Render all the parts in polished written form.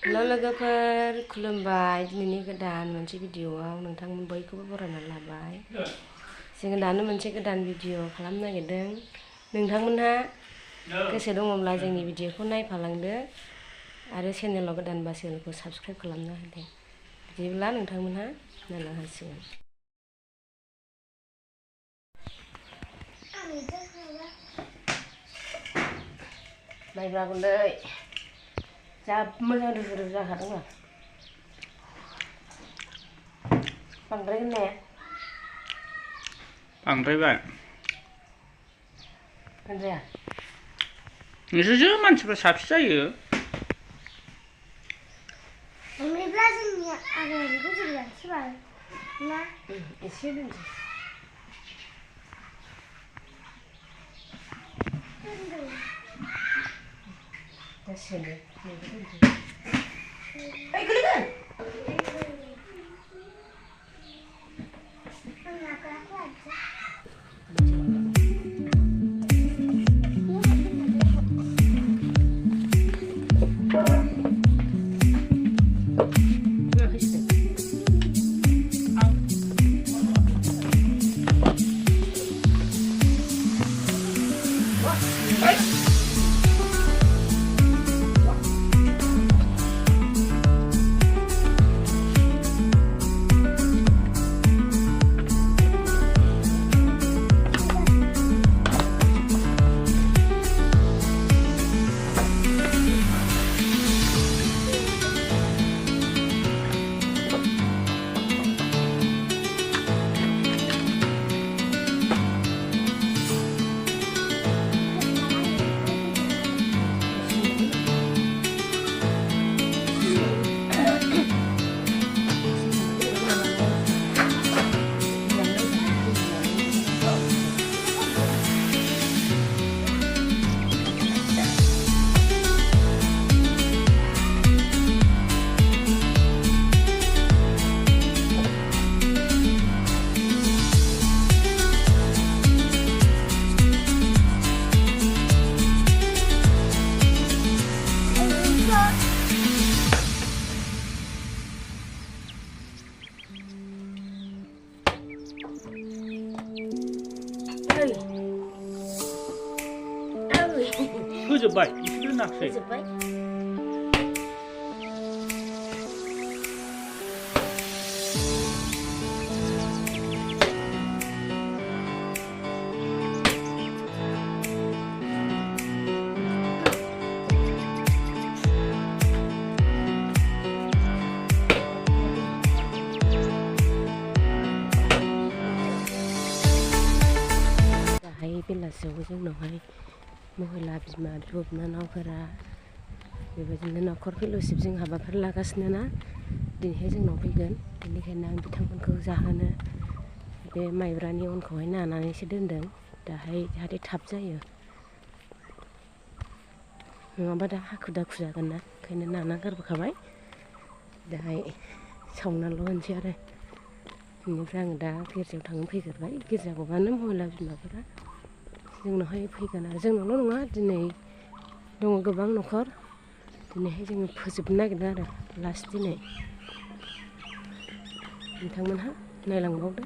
हेल' लोगोफोर खुलुमबाय। दिनैनि गोदान मोनसे भिडिअआव नोंथांमोन बयखौबो बरायना लाबाय। जों दानो मोनसे गोदान भिडिअ खालामनो नागिरदों। नोंथांमोनहा गोसो दङब्ला जोंनि भिडिअखौ नायफालांदो आरो चेनेलाव गोदानबा चेनेलखौ साबस्क्राइब खालामना होदो। बिदिब्ला नोंथांमोनहा नायनो हासिगोन। माइब्रा गुन्दै जा मोजां रुरु जाखादों ना बांद्राय होननाया बांद्रायबाय होनजाया नोंसोरसो मानसिफ्रा साबसिन जायो। बांद्रायब्ला जोंनि आगानखौ जोंसै बाल ना एसे दोनसै जासिगोन ओइ गोलैगोन फोजोबबाय एसे दोनाखसै फोजोबबाय बेलासियावबो जोंनावहाय महिला बिमा बिब' बिनानावफोरा बेबायदिनो न'खर फेल'शिप जों हाबाफारि लागासिनो ना दिनैहाय जोंनाव फैगोन। बेनिखायनो आं बिथांमोनखौ जाहोनो बे माइब्रानि अनखौहाय नानानैसो दोनदों दाहाय जाहाथे थाब जायो नङाबा दा हाखु दाखु जागोन ना ओंखायनो नाना गारबोखाबाय दाहाय सावनाल' होनसै आरो बेनिफ्राय आङो दा गिर्जायाव थांनो फैग्रोबाय। गिर्जा गबानो महिला बिमाफोरा जोंनावहाय फैगोन आरो जोंनावल' नङा दिनै दङ गोबां न'खर दिनैहाय जोङो फोजोबनो नागिरदों आरो लास्ट दिनै नोंथांमोनहा नायलांबावदो।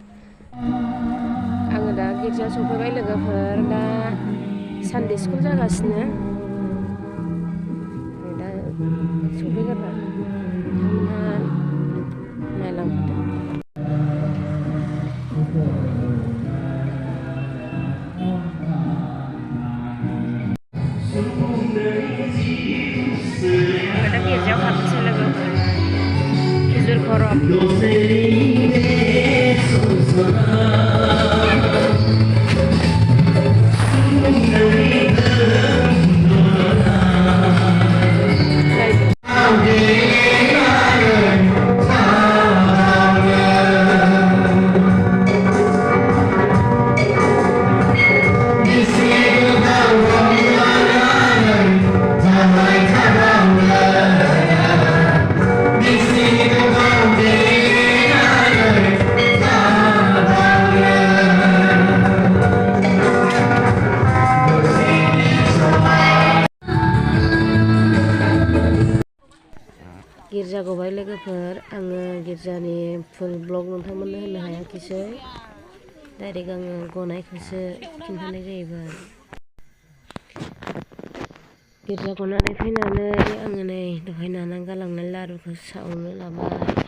आङो दा गिर्जायाव सफैबाय लोगोफोर दा सानडे स्कुल जागासिनो दा सफैग्रोबाय नोंथांमोनहा नायलांबावदो। Kita गिर्जायाव हाबनोसै लोगोफोर खिजुर खरब गिर्जा गबाय लोगोफोर आङो गिर्जानि फुल ब्लग नोंथांमोननो होनो हायाखिसै डाइरेक्ट आङो गनायखौसो खिन्थानाय जाहैबाय गिर्जा गनानै फैनानै आङो नै दहाय नानानै गालांनाय लारुखौ सावनो लाबाय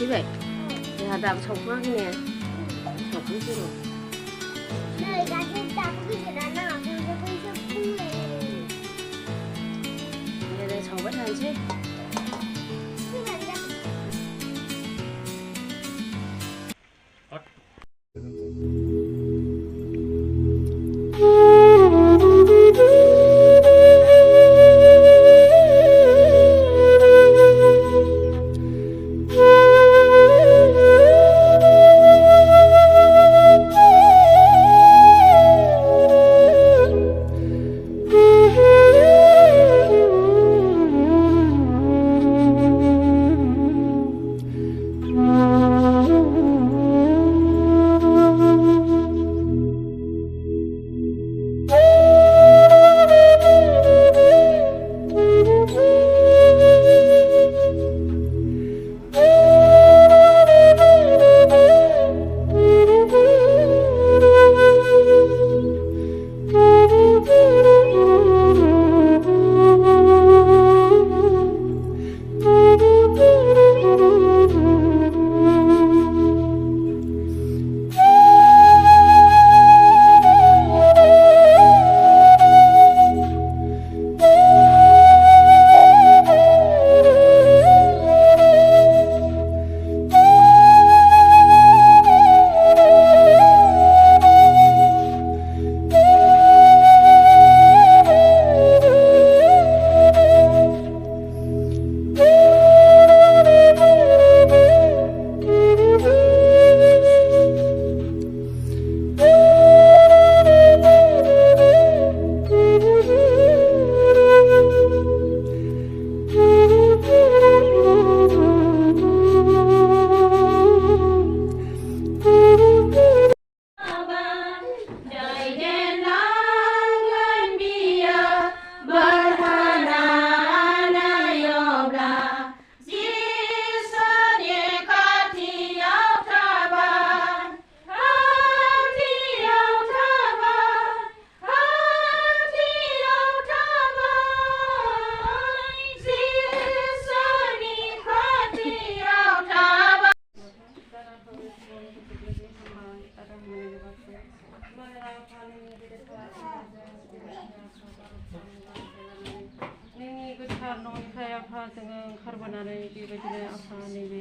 फैबाय जोंहा दाबो सावखाङाखै ने सावखांसै र' नै दासो दाबो गिदिरा नाङाखै बैसो फुंलाय दे सावबाय थानोसै न'निफ्राय आफा जोङो ओंखारबोनानै बेबायदिनो आफा नैबे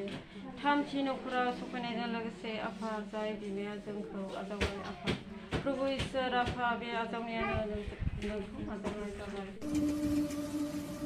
थामथि न'खराव सफैनायजों लोगोसे आफा जाय बिमाया जोंखौ आजावबाय आफा प्रभु इसोर आफा बे आजावनायानो नोंखौ आजावनाय जाबाय